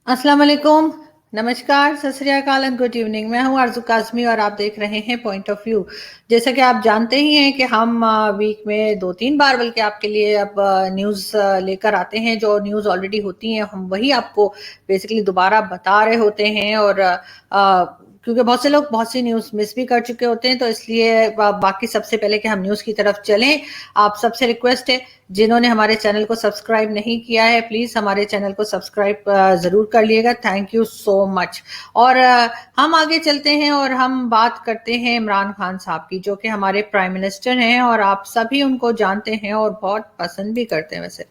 अस्सलाम वालेकुम, नमस्कार, सत श्री अकाल एंड गुड इवनिंग। मैं हूं आरजू काज़मी और आप देख रहे हैं पॉइंट ऑफ व्यू। जैसा कि आप जानते ही हैं कि हम वीक में 2-3 बार बल्कि आपके लिए अब न्यूज़ लेकर आते हैं। जो न्यूज़ ऑलरेडी होती हैं हम वही आपको बेसिकली दोबारा बता रहे होते हैं और क्योंकि बहुत से लोग बहुत सी न्यूज़ मिस भी कर चुके होते हैं, तो इसलिए बाकी सबसे पहले कि हम न्यूज़ की तरफ चलें, आप सबसे रिक्वेस्ट है जिन्होंने हमारे चैनल को सब्सक्राइब नहीं किया है प्लीज हमारे चैनल को सब्सक्राइब जरूर कर लिएगा। Thank you so much. और हम आगे चलते हैं और हम बात करते हैं इमरान खान साहब की, जो कि हमारे प्राइम मिनिस्टर हैं और आप सभी उनको जानते हैं और बहुत पसंद भी करते हैं वैसे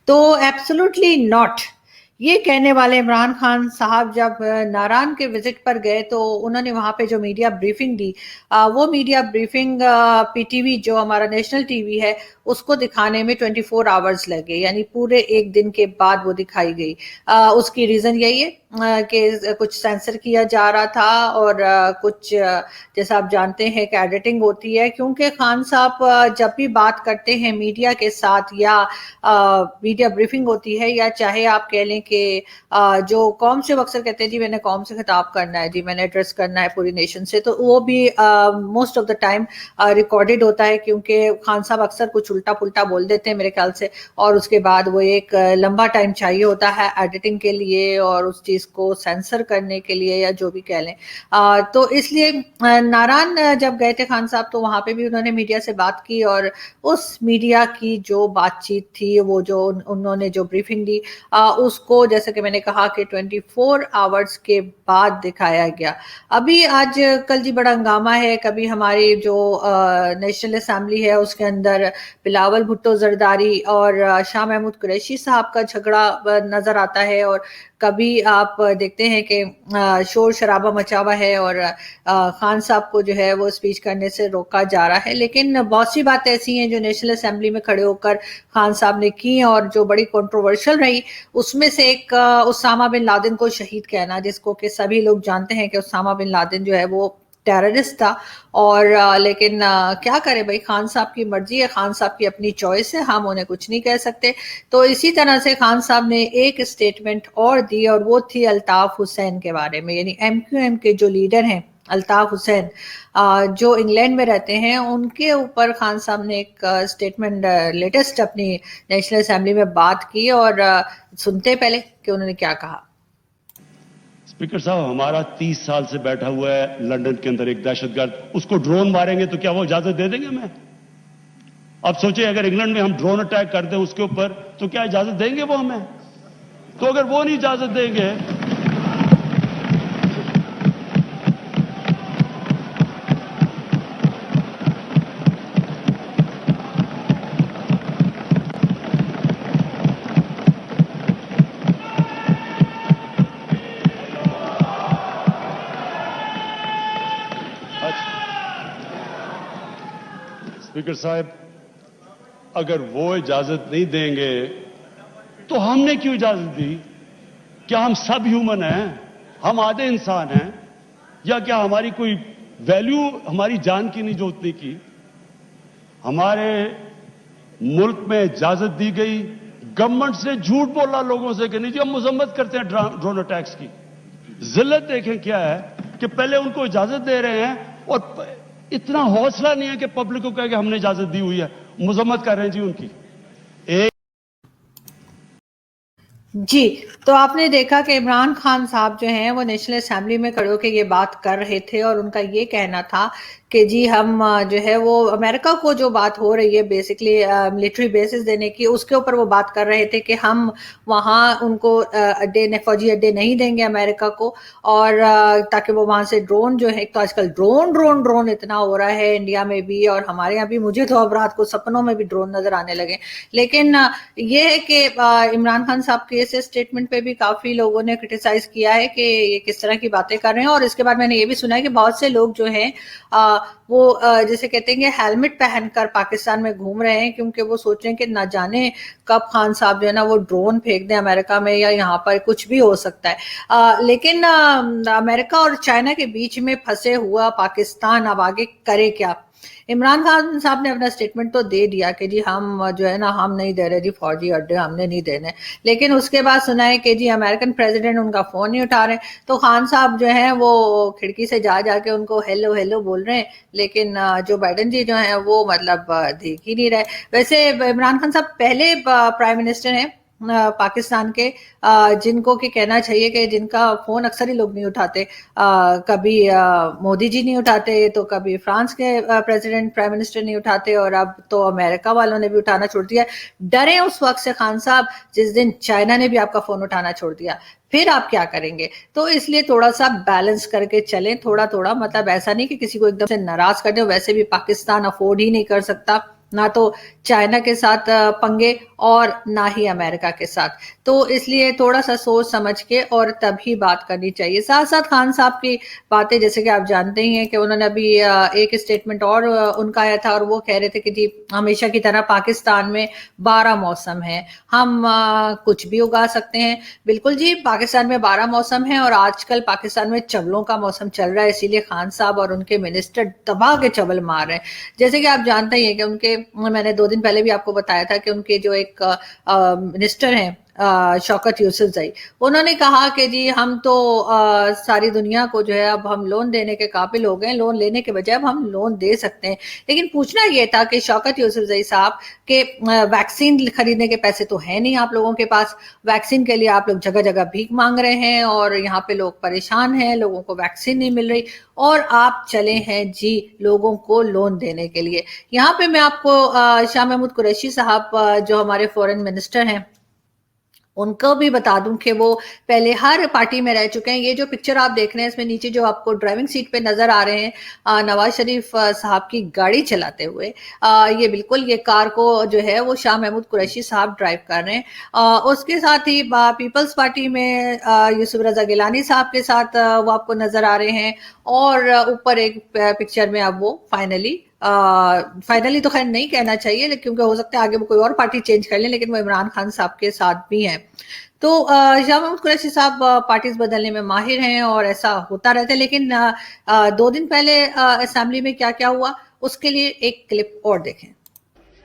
तो। Absolutely not. ये कहने वाले इमरान खान साहब जब नारायण के विजिट पर गए तो उन्होंने वहां पे जो मीडिया ब्रीफिंग दी, वो मीडिया ब्रीफिंग पीटीवी जो हमारा नेशनल टीवी है उसको दिखाने में 24 आवर्स लगे, यानी पूरे एक दिन के बाद वो दिखाई गई। उसकी रीजन यही है कि कुछ सेंसर किया जा रहा था और कुछ जैसा आप जानते हैं कि एडिटिंग होती है, क्योंकि खान साहब जब भी बात करते हैं मीडिया के साथ या मीडिया ब्रीफिंग होती है या चाहे आप कह लें कि जो कौम से अक्सर कहते हैं जी मैंने कौम से खिताब करना है, जी मैंने एड्रेस करना है पूरी नेशन से, तो वो भी most of the time recorded होता है, क्योंकि खान साहब अक्सर कुछ उल्टा पुल्टा बोल देते हैं मेरे ख्याल से, और उसके बाद वो एक लंबा टाइम चाहिए होता है एडिटिंग के लिए और उस चीज को सेंसर करने के लिए या जो भी कह लें। तो इसलिए नारायण जब गए थे खान साहब तो वहां पे भी उन्होंने मीडिया से बात की और उस मीडिया की जो बातचीत थी, वो जो उन्होंने जो ब्रीफिंग दी, उसको जैसे कि मैंने कहा कि 24 आवर्स के बाद दिखाया गया। अभी आज कल जी बड़ा हंगामा है। कभी हमारी जो नेशनल असेंबली है उसके अंदर बिलावल भुट्टो जरदारी और शाह महमूद कुरैशी साहब का झगड़ा नजर आता है, और कभी आप देखते हैं कि शोर शराबा मचा हुआ है और खान साहब को जो है वो स्पीच करने से रोका जा रहा है। लेकिन बहुत सी बातें ऐसी हैं जो नेशनल असेंबली में खड़े होकर खान साहब ने की और जो बड़ी कंट्रोवर्शियल रही। उसमें से एक उसामा बिन लादेन को शहीद कहना, जिसको कि सभी लोग जानते हैं कि उसामा बिन लादेन जो है वो टेररिस्ट था। और लेकिन क्या करे भाई, खान साहब की मर्जी है, खान साहब की अपनी चॉइस है, हम उन्हें कुछ नहीं कह सकते। तो इसी तरह से खान साहब ने एक स्टेटमेंट और दी और वो थी अल्ताफ हुसैन के बारे में, यानी एमक्यूएम के जो लीडर हैं अल्ताफ हुसैन, जो इंग्लैंड में रहते हैं, उनके ऊपर खान साहब ने एक स्टेटमेंट लेटेस्ट अपनी नेशनल असेंबली में बात की और सुनते पहले कि उन्होंने क्या कहा। स्पीकर साहब, हमारा 30 साल से बैठा हुआ है लंदन के अंदर एक दहशतगर्द, उसको ड्रोन मारेंगे तो क्या वो इजाजत दे देंगे हमें? अब सोचिए, अगर इंग्लैंड में हम ड्रोन अटैक कर दें उसके ऊपर तो क्या इजाजत देंगे वो हमें? तो अगर वो नहीं इजाजत देंगे स्पीकर साहब, अगर वो इजाजत नहीं देंगे तो हमने क्यों इजाजत दी? क्या हम सब ह्यूमन हैं? हम आधे इंसान हैं? या क्या हमारी कोई वैल्यू हमारी जान की नहीं जो उतनी की? हमारे मुल्क में इजाजत दी गई, गवर्नमेंट से झूठ बोला लोगों से कि नहीं जी हम मजम्मत करते हैं ड्रोन अटैक्स की। जिल्लत देखें क्या है कि पहले उनको इजाजत दे रहे हैं और इतना हौसला नहीं है कि पब्लिक को कहे कि हमने इजाजत दी हुई है, मजम्मत कर रहे हैं जी उनकी। जी, तो आपने देखा कि इमरान खान साहब जो हैं वो नेशनल असेंबली में खड़े होकर ये बात कर रहे थे और उनका ये कहना था कि जी हम जो है वो अमेरिका को जो बात हो रही है बेसिकली मिलिट्री बेसिस देने की, उसके ऊपर वो बात कर रहे थे कि हम वहाँ उनको फौजी अड्डे नहीं देंगे अमेरिका को, और ताकि वो वहाँ से ड्रोन जो है, तो आजकल ड्रोन ड्रोन ड्रोन इतना हो रहा है इंडिया में भी और हमारे यहाँ भी, मुझे तो अब रात को सपनों में भी ड्रोन नजर आने लगे। लेकिन ये है कि इमरान खान साहब के इस स्टेटमेंट पे भी काफी लोगों ने क्रिटिसाइज किया है कि ये किस तरह की बातें कर रहे हैं। और इसके बाद मैंने ये भी सुना है कि बहुत से लोग जो हैं वो जैसे कहते हैं कि हेलमेट पहनकर पाकिस्तान में घूम रहे हैं, क्योंकि वो सोच रहे हैं कि ना जाने कब खान साहब जो है ना वो ड्रोन फेंक दें अमेरिका में या यहाँ पर कुछ भी हो सकता है। लेकिन अमेरिका और चाइना के बीच में फंसे हुआ पाकिस्तान अब आगे करे क्या? इमरान खान साहब ने अपना स्टेटमेंट तो दे दिया कि जी हम जो है ना हम नहीं दे रहे जी फौजी अड्डे, हमने नहीं देने, लेकिन उसके बाद सुना है कि जी अमेरिकन प्रेसिडेंट उनका फोन नहीं उठा रहे, तो खान साहब जो है वो खिड़की से जा जाके उनको हेलो हेलो बोल रहे हैं, लेकिन जो बाइडन जी जो है वो मतलब देख ही नहीं रहे। वैसे इमरान खान साहब पहले प्राइम मिनिस्टर हैं पाकिस्तान के, जिनको कि कहना चाहिए कि जिनका फोन अक्सर ही लोग नहीं उठाते, कभी मोदी जी नहीं उठाते, तो कभी फ्रांस के प्रेसिडेंट प्राइम मिनिस्टर नहीं उठाते, और अब तो अमेरिका वालों ने भी उठाना छोड़ दिया। डरे उस वक्त से खान साहब जिस दिन चाइना ने भी आपका फोन उठाना छोड़ दिया, फिर आप क्या करेंगे? तो इसलिए थोड़ा सा बैलेंस करके चलें, थोड़ा थोड़ा, मतलब ऐसा नहीं कि किसी को एकदम से नाराज कर दे, वैसे भी पाकिस्तान अफोर्ड ही नहीं कर सकता, ना तो चाइना के साथ पंगे और ना ही अमेरिका के साथ, तो इसलिए थोड़ा सा सोच समझ के और तभी बात करनी चाहिए। साथ साथ खान साहब की बातें जैसे कि आप जानते ही हैं कि उन्होंने अभी एक स्टेटमेंट और उनका आया था, और वो कह रहे थे कि जी हमेशा की तरह पाकिस्तान में 12 मौसम है, हम कुछ भी उगा सकते हैं। बिल्कुल जी, पाकिस्तान में 12 मौसम है, और आजकल पाकिस्तान में चवलों का मौसम चल रहा है, इसीलिए खान साहब और उनके मिनिस्टर दबा के चवल मार रहे हैं। जैसे कि आप जानते ही हैं कि उनके, मैंने 2 दिन पहले भी आपको बताया था कि उनके जो एक मिनिस्टर हैं शौकत यूसुफजई, उन्होंने कहा कि जी हम तो सारी दुनिया को जो है अब हम लोन देने के काबिल हो गए, लोन लेने के बजाय अब हम लोन दे सकते हैं। लेकिन पूछना ये था कि शौकत यूसुफजई साहब के वैक्सीन खरीदने के पैसे तो है नहीं आप लोगों के पास, वैक्सीन के लिए आप लोग जगह जगह भीख मांग रहे हैं, और यहाँ पे लोग परेशान हैं, लोगों को वैक्सीन नहीं मिल रही, और आप चले हैं जी लोगों को लोन देने के लिए। यहाँ पे मैं आपको शाह महमूद कुरैशी साहब जो हमारे फॉरेन मिनिस्टर हैं उनको भी बता दूं कि वो पहले हर पार्टी में रह चुके हैं। ये जो पिक्चर आप देख रहे हैं इसमें नीचे जो आपको ड्राइविंग सीट पे नजर आ रहे हैं नवाज शरीफ साहब की गाड़ी चलाते हुए, ये बिल्कुल ये कार को जो है वो शाह महमूद कुरैशी साहब ड्राइव कर रहे हैं। उसके साथ ही पीपल्स पार्टी में यूसुफ रजा गिलानी साहब के साथ वो आपको नजर आ रहे हैं, और ऊपर एक पिक्चर में अब वो फाइनली तो खैर नहीं कहना चाहिए, लेकिन क्योंकि हो सकता है आगे वो कोई और पार्टी चेंज कर लें, लेकिन वो इमरान खान साहब के साथ भी हैं। तो शाह महमूद कुरैशी साहब पार्टीज बदलने में माहिर हैं, और ऐसा होता रहता है। लेकिन 2 दिन पहले असेंबली में क्या क्या हुआ उसके लिए एक क्लिप और देखें।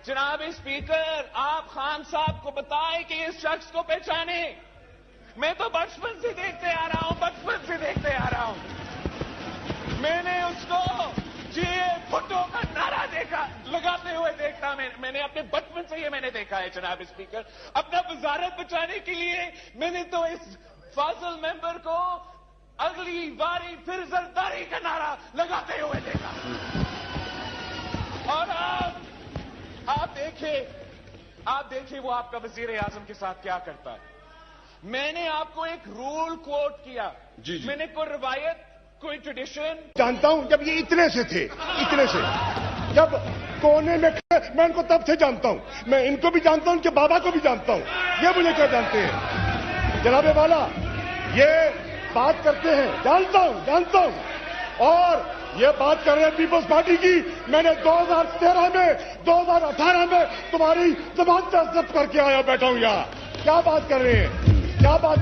जनाब स्पीकर, आप खान साहब को बताएं कि इस शख्स को पहचाने। मैं तो बचपन से देखते आ रहा हूं, बचपन से देखते आ रहा हूं। मैंने उसको भुट्टो का नारा देखा, लगाते हुए देखता, मैंने अपने बचपन से ये मैंने देखा है जनाब स्पीकर। अपना वजारत बचाने के लिए मैंने तो इस फाजिल मेंबर को अगली बारी फिर जरदारी का नारा लगाते हुए देखा। और आप देखिए वो आपका वजीर आजम के साथ क्या करता है। मैंने आपको एक रूल कोट किया, मैंने कोई रवायत, कोई ट्रेडिशन जानता हूं। जब ये इतने से थे, इतने से जब कोने में मैं इनको तब से जानता हूं, मैं इनको भी जानता हूं, इनके बाबा को भी जानता हूं, ये मुझे क्या जानते हैं जनाबे वाला, ये बात करते हैं, जानता हूं। और ये बात कर रहे हैं पीपल्स पार्टी की। मैंने 2013 में 2018 में तुम्हारी जबान जब्त करके आया, बैठा हूं यहां। क्या बात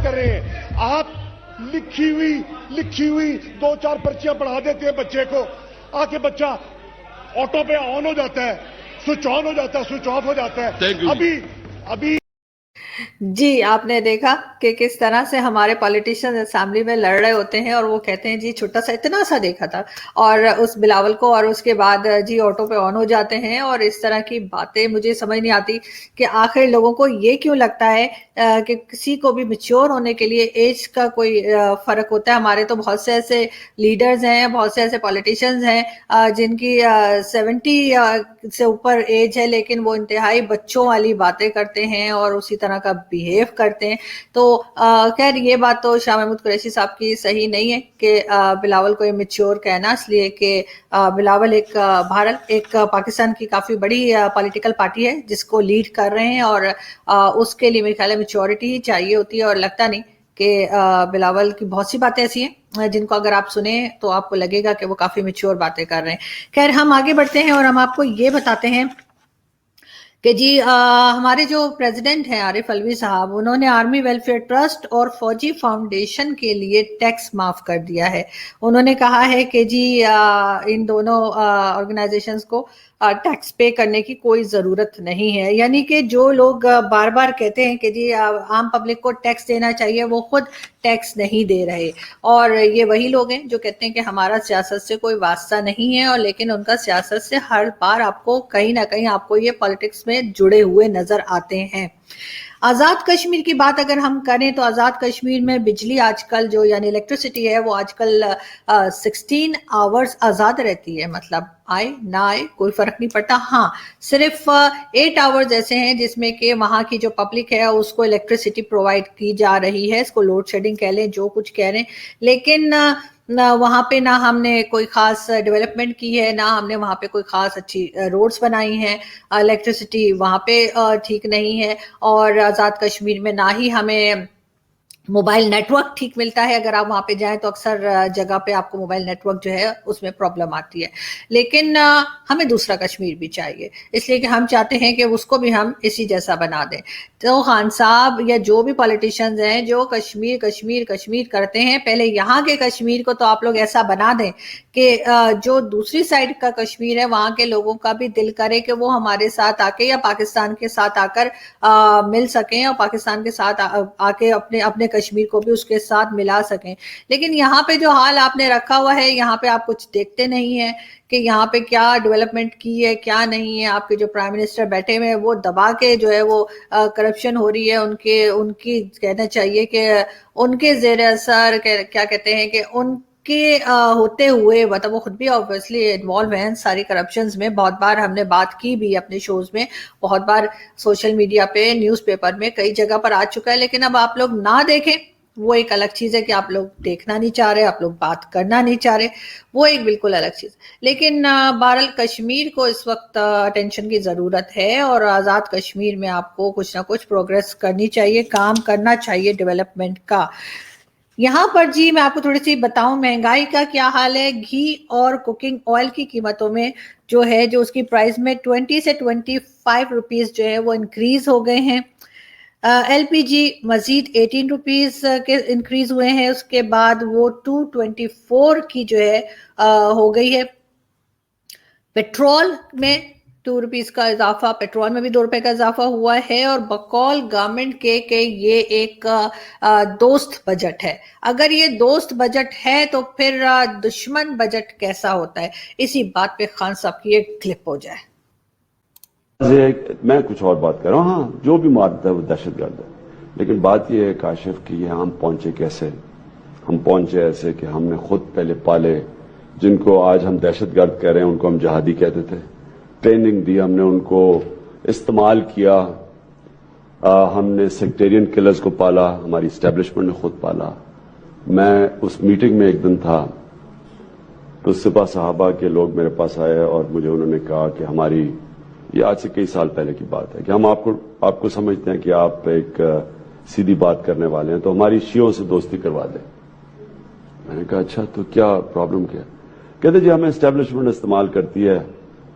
कर रहे हैं आप? लिखी हुई 2-4 पर्चियां पढ़ा देते हैं बच्चे को, आके बच्चा ऑटो पे ऑन हो जाता है, स्विच ऑन हो जाता है, स्विच ऑफ हो जाता है। अभी जी आपने देखा कि किस तरह से हमारे पॉलिटिशियन असेंबली में लड़ रहे होते हैं, और वो कहते हैं जी छोटा सा इतना सा देखा था, और उस बिलावल को, और उसके बाद जी ऑटो पे ऑन हो जाते हैं, और इस तरह की बातें मुझे समझ नहीं आती कि आखिर लोगों को ये क्यों लगता है कि किसी को भी मैच्योर होने के लिए एज का कोई फर्क होता है। हमारे तो बहुत से ऐसे लीडर्स हैं, बहुत से ऐसे पॉलिटिशियंस हैं जिनकी 70 से ऊपर एज है, लेकिन वो इंतहाई बच्चों वाली बातें करते हैं और उसी तरह का बिहेव करते हैं। तो खैर ये बात तो शाह महमूद कुरैशी साहब की सही नहीं है कि बिलावल को इमेच्योर कहना, इसलिए कि बिलावल एक पाकिस्तान की काफी बड़ी पॉलिटिकल पार्टी है जिसको लीड कर रहे हैं, और उसके लिए मेरे ख्याल में मैच्योरिटी ही चाहिए होती है, और लगता नहीं कि बिलावल की बहुत सी बातें ऐसी हैं जिनको अगर आप सुने तो आपको लगेगा कि वो काफी मैच्योर बातें कर रहे हैं। खैर हम आगे बढ़ते हैं और हम आपको ये बताते हैं کہ جی ہمارے جو پریزیڈنٹ ہیں عارف الوی صاحب، انہوں نے آرمی ویلفیئر ٹرسٹ اور فوجی فاؤنڈیشن کے لیے ٹیکس معاف کر دیا ہے۔ انہوں نے کہا ہے کہ جی ان دونوں آرگنائزیشنز کو ٹیکس پے کرنے کی کوئی ضرورت نہیں ہے، یعنی کہ جو لوگ بار بار کہتے ہیں کہ جی عام پبلک کو ٹیکس دینا چاہیے، وہ خود ٹیکس نہیں دے رہے، اور یہ وہی لوگ ہیں جو کہتے ہیں کہ ہمارا سیاست سے کوئی واسطہ نہیں ہے، اور لیکن ان کا سیاست سے ہر بار آپ کو کہیں نہ کہیں آپ کو یہ پالیٹکس میں جڑے ہوئے نظر آتے ہیں۔ آزاد کشمیر کی بات اگر ہم کریں تو آزاد کشمیر میں بجلی آج کل جو یعنی الیکٹریسٹی ہے وہ آج کل 16 آورز آزاد رہتی ہے، مطلب آئے نہ آئے کوئی فرق نہیں پڑتا۔ ہاں صرف 8 آورز ایسے ہیں جس میں کہ وہاں کی جو پبلک ہے اس کو الیکٹریسٹی پرووائڈ کی جا رہی ہے، اس کو لوڈ شیڈنگ کہہ لیں جو کچھ کہہ رہے ہیں، لیکن وہاں پہ نہ ہم نے کوئی خاص ڈیولپمنٹ کی ہے، نہ ہم نے وہاں پہ کوئی خاص اچھی روڈز بنائی ہیں، الیکٹریسٹی وہاں پہ ٹھیک نہیں ہے، اور آزاد کشمیر میں نہ ہی ہمیں موبائل نیٹ ورک ٹھیک ملتا ہے۔ اگر آپ وہاں پہ جائیں تو اکثر جگہ پہ آپ کو موبائل نیٹ ورک جو ہے اس میں پرابلم آتی ہے، لیکن ہمیں دوسرا کشمیر بھی چاہیے، اس لیے کہ ہم چاہتے ہیں کہ اس کو بھی ہم اسی جیسا بنا دیں۔ تو خان صاحب یا جو بھی پولیٹیشنز ہیں جو کشمیر کشمیر کشمیر کرتے ہیں، پہلے یہاں کے کشمیر کو تو آپ لوگ ایسا بنا دیں کہ جو دوسری سائڈ کا کشمیر ہے وہاں کے لوگوں کا بھی دل کرے کہ وہ ہمارے ساتھ آ کے یا پاکستان کے ساتھ آ کر مل سکیں، اور پاکستان کے ساتھ آ کے اپنے کشمیر کو بھی اس کے ساتھ ملا سکیں۔ لیکن یہاں پہ جو حال آپ نے رکھا ہوا ہے، یہاں پہ آپ کچھ دیکھتے نہیں ہیں کہ یہاں پہ کیا ڈیولپمنٹ کی ہے کیا نہیں ہے۔ آپ کے جو پرائم منسٹر بیٹھے ہوئے ہیں وہ دبا کے جو ہے وہ کرپشن ہو رہی ہے، ان کی کہنا چاہیے کہ ان کے زیر اثر کیا کہتے ہیں کہ ان کے ہوتے ہوئے مطلب وہ خود بھی obviously انوالو ہیں ساری کرپشنز میں، بہت بار ہم نے بات کی بھی اپنے شوز میں، بہت بار سوشل میڈیا پہ نیوز پیپر میں کئی جگہ پر آ چکا ہے، لیکن اب آپ لوگ نہ دیکھیں وہ ایک الگ چیز ہے کہ آپ لوگ دیکھنا نہیں چاہ رہے، آپ لوگ بات کرنا نہیں چاہ رہے، وہ ایک بالکل الگ چیز۔ لیکن بہرحال کشمیر کو اس وقت اٹینشن کی ضرورت ہے، اور آزاد کشمیر میں آپ کو کچھ نہ کچھ پروگریس کرنی چاہیے، کام کرنا چاہیے ڈیولپمنٹ کا۔ یہاں پر جی میں آپ کو تھوڑی سی بتاؤں مہنگائی کا کیا حال ہے۔ گھی اور کوکنگ آئل کی قیمتوں میں جو ہے جو اس کی پرائز میں 20 سے 25 روپیز جو ہے وہ انکریز ہو گئے ہیں۔ ایل پی جی مزید 18 روپیز کے انکریز ہوئے ہیں، اس کے بعد وہ 224 کی جو ہے ہو گئی ہے۔ پیٹرول میں 2 روپیز کا اضافہ، پیٹرول میں بھی 2 روپے کا اضافہ ہوا ہے، اور بقول گورنمنٹ کے کہ یہ ایک دوست بجٹ ہے۔ اگر یہ دوست بجٹ ہے تو پھر دشمن بجٹ کیسا ہوتا ہے؟ اسی بات پہ خان صاحب کی ایک کلپ ہو جائے۔ میں کچھ اور بات کر رہا ہوں، ہاں جو بھی مارتا ہے وہ دہشت گرد ہے، لیکن بات یہ ہے کاشف کہ یہ ہم پہنچے کیسے؟ ہم پہنچے ایسے کہ ہم نے خود پہلے پالے، جن کو آج ہم دہشت گرد کہہ رہے ہیں ان کو ہم جہادی کہتے تھے، ٹریننگ دی ہم نے، ان کو استعمال کیا، ہم نے سیکٹیرین کلرز کو پالا، ہماری اسٹیبلشمنٹ نے خود پالا۔ میں اس میٹنگ میں ایک دن تھا تو سپاہ صحابہ کے لوگ میرے پاس آئے اور مجھے انہوں نے کہا کہ ہماری، یہ آج سے کئی سال پہلے کی بات ہے، کہ ہم آپ کو سمجھتے ہیں کہ آپ ایک سیدھی بات کرنے والے ہیں، تو ہماری شیعوں سے دوستی کروا دیں۔ میں نے کہا اچھا تو کیا پرابلم کیا؟ کہتے جی ہمیں اسٹیبلشمنٹ استعمال کرتی ہے،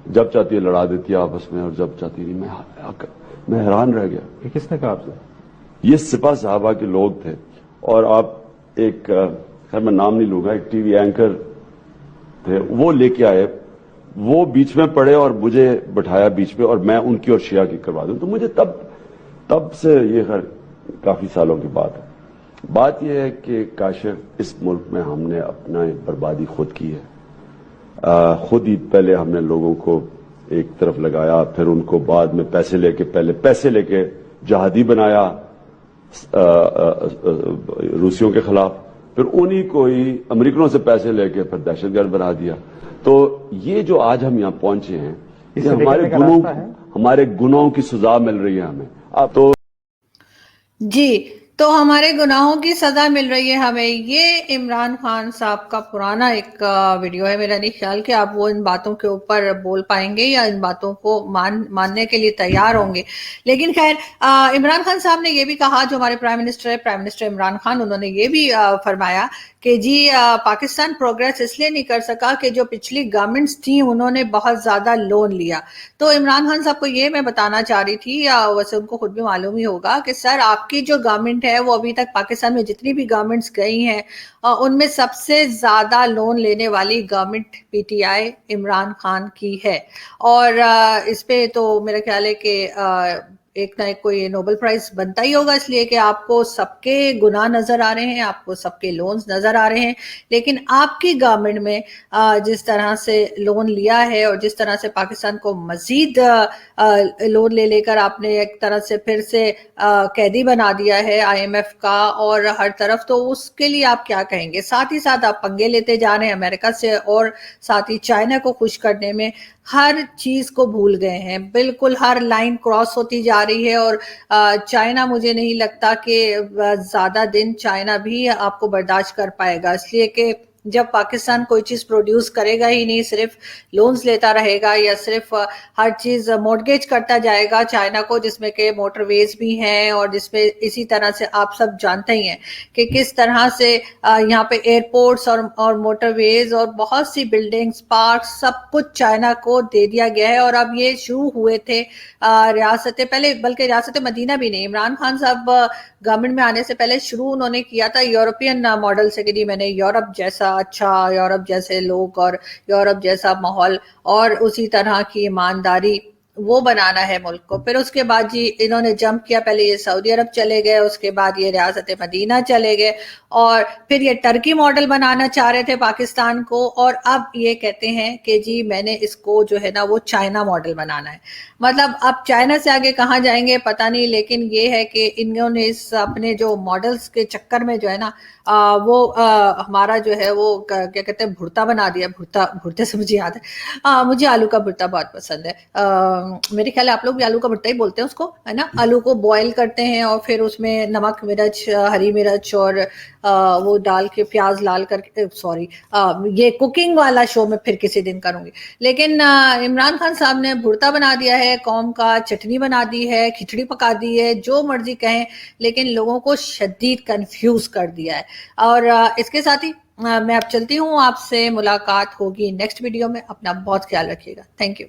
جب چاہتی ہے لڑا دیتی ہے آپس میں، اور جب چاہتی نہیں۔ میں حیران رہ گیا۔ یہ کس نے کہا آپ سے؟ یہ سپاہ صحابہ کے لوگ تھے، اور آپ ایک خیر میں نام نہیں لوں گا، ایک ٹی وی اینکر تھے، وہ لے کے آئے، وہ بیچ میں پڑے اور مجھے بٹھایا بیچ میں، اور میں ان کی اور شیعہ کی کروا دوں۔ تو مجھے تب سے، یہ خیر کافی سالوں کی بات ہے، بات یہ ہے کہ کاشف اس ملک میں ہم نے اپنا بربادی خود کی ہے، خود ہی پہلے ہم نے لوگوں کو ایک طرف لگایا، پھر ان کو بعد میں پہلے پیسے لے کے جہادی بنایا روسیوں کے خلاف، پھر انہی کو ہی امریکنوں سے پیسے لے کے پھر دہشت گرد بنا دیا۔ تو یہ جو آج ہم یہاں پہنچے ہیں، ہمارے گناہوں کی سزا مل رہی ہے ہمیں۔ اب تو جی تو ہمارے گناہوں کی سزا مل رہی ہے ہمیں. یہ عمران خان صاحب کا پرانا ایک ویڈیو ہے. میرا نہیں خیال کہ آپ وہ ان باتوں کے اوپر بول پائیں گے یا ان باتوں کو ماننے کے لیے تیار ہوں گے. لیکن خیر, عمران خان صاحب نے یہ بھی کہا, جو ہمارے پرائم منسٹر ہے, پرائم منسٹر عمران خان, انہوں نے یہ بھی فرمایا کہ جی پاکستان پروگریس اس لیے نہیں کر سکا کہ جو پچھلی گورنمنٹس تھیں انہوں نے بہت زیادہ لون لیا. تو عمران خان صاحب کو یہ میں بتانا چاہ رہی تھی, ویسے ان کو خود بھی معلوم ہی ہوگا, کہ سر آپ کی جو گورنمنٹ ہے وہ ابھی تک پاکستان میں جتنی بھی گورنمنٹس گئی ہیں ان میں سب سے زیادہ لون لینے والی government P T I Imran Khan کی ہے. اور اس پہ تو میرا خیال ہے کہ ایک نہ ایک کوئی نوبل پرائز بنتا ہی ہوگا, اس لیے کہ آپ کو سب کے گناہ نظر آ رہے ہیں, آپ کو سب کے لونز نظر آ رہے ہیں, لیکن آپ کی گورنمنٹ میں جس طرح سے لون لیا ہے اور جس طرح سے پاکستان کو مزید لون لے کر آپ نے ایک طرح سے پھر سے قیدی بنا دیا ہے آئی ایم ایف کا اور ہر طرف, تو اس کے لیے آپ کیا کہیں گے؟ ساتھ ہی ساتھ آپ پنگے لیتے جا رہے ہیں امریکہ سے اور ساتھ ہی چائنا کو خوش کرنے میں, ہر چیز کو بھول گئے ہیں, بالکل ہر لائن کراس ہوتی جا رہی ہے. اور چائنا مجھے نہیں لگتا کہ زیادہ دن چائنا بھی آپ کو برداشت کر پائے گا, اس لیے کہ جب پاکستان کوئی چیز پروڈیوس کرے گا ہی نہیں, صرف لونز لیتا رہے گا یا صرف ہر چیز مورگیج کرتا جائے گا چائنا کو, جس میں کہ موٹر ویز بھی ہیں اور جس میں اسی طرح سے آپ سب جانتے ہی ہیں کہ کس طرح سے یہاں پہ ایئرپورٹس اور موٹر ویز اور بہت سی بلڈنگز, پارکس, سب کچھ چائنا کو دے دیا گیا ہے. اور اب یہ شروع ہوئے تھے ریاست, پہلے بلکہ ریاست مدینہ بھی نہیں, عمران خان صاحب گورنمنٹ میں آنے سے پہلے شروع انہوں نے کیا تھا یورپین ماڈل سے, کہ جی میں نے یورپ جیسا اچھا, یورپ جیسے لوگ اور یورپ جیسا ماحول اور اسی طرح کی ایمانداری وہ بنانا ہے ملک کو. پھر اس کے بعد جی انہوں نے جمپ کیا, پہلے یہ سعودی عرب چلے گئے, اس کے بعد یہ ریاست مدینہ چلے گئے, اور پھر یہ ٹرکی ماڈل بنانا چاہ رہے تھے پاکستان کو, اور اب یہ کہتے ہیں کہ جی میں نے اس کو جو ہے نا وہ چائنا ماڈل بنانا ہے. مطلب اب چائنا سے آگے کہاں جائیں گے پتہ نہیں, لیکن یہ ہے کہ انہوں نے اس اپنے جو ماڈلز کے چکر میں جو ہے نا وہ ہمارا جو ہے وہ کیا کہتے ہیں بھرتا بنا دیا. بھرتے سے مجھے یاد ہے, مجھے آلو کا بھرتا بہت پسند ہے. میرے خیال ہے آپ لوگ بھی آلو کا بھرتا ہی بولتے ہیں اس کو, ہے نا. آلو کو بوائل کرتے ہیں اور پھر اس میں نمک, مرچ, ہری مرچ اور وہ ڈال کے پیاز لال کر کے, سوری یہ کوکنگ والا شو میں پھر کسی دن کروں گی. لیکن عمران خان صاحب نے بھرتا بنا دیا ہے قوم کا, چٹنی بنا دی ہے, کھچڑی پکا دی ہے, جو مرضی کہیں, لیکن لوگوں کو شدید کنفیوز کر دیا ہے. اور اس کے ساتھ ہی میں اب چلتی ہوں, آپ سے ملاقات ہوگی نیکسٹ ویڈیو میں. اپنا بہت خیال رکھیے گا. Thank you.